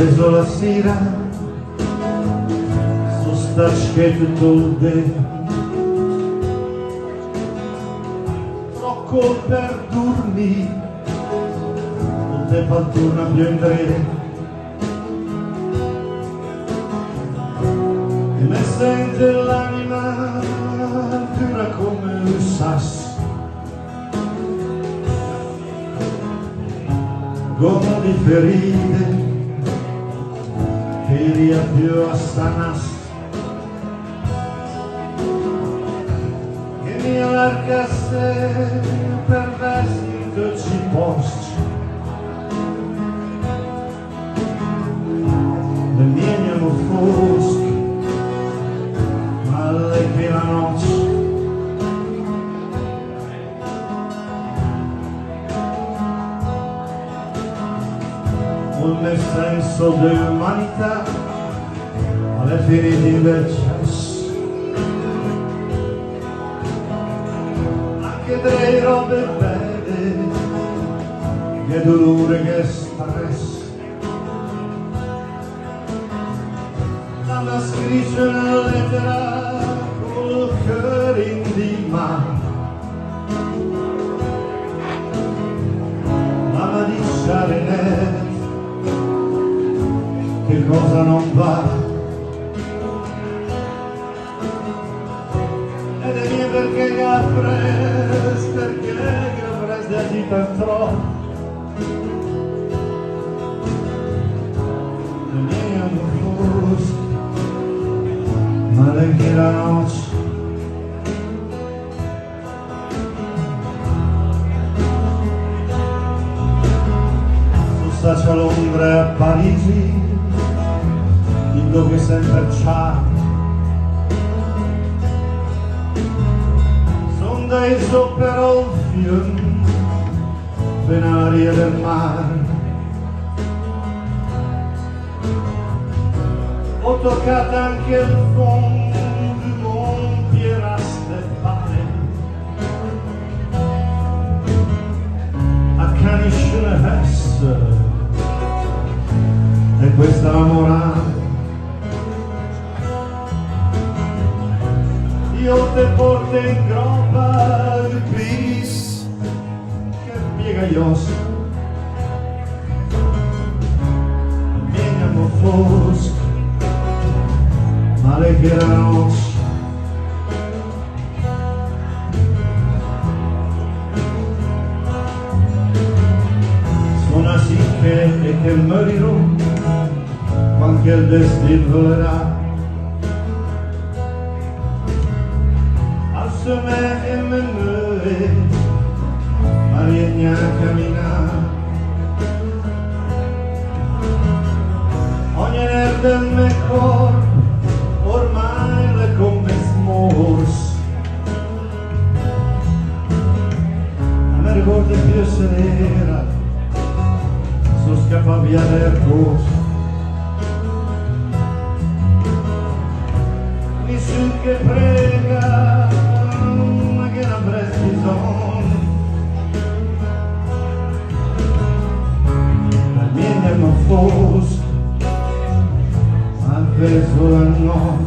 preso la sera, su sta tutto il troppo per dormire, non te fa torno a prendere, e mi sente l'anima dura come un sasso, gomo di ferite che riavvio a sanas, che mi allargasse per vestito ci posti, le mie andiamo fosche, ma lei che la noce nel senso dell'umanità alle ferite del cesso, anche delle robe belle, che dolore, che stress, la scritto una lettera col cuore in di mano, ma di Sarinè che cosa non va, ed è mia perché che ha preso, perché che ha preso da di troppo, le mie hanno fosche, ma lei che la noce su sta l'ombra a Parigi, che sempre c'ha, son dei però il fiume venaria del mare, ho toccato anche il fondo di un Piera Stefane, accanisce le veste, e questa è la morale. Io te porto in groppa il bis che piega gli ossi, veniamo foschi, ma le che la noce suona sì che morirò quando il destino volerà. Semaine et me meue, Mariegna cammina, ogni nervo del mio corpo ormai le come smorse, a me ricorda più serena, so scappa via del corso, nessuno che prega, che non avresti bisogno, la mia andiamo fosca, ma per solo no.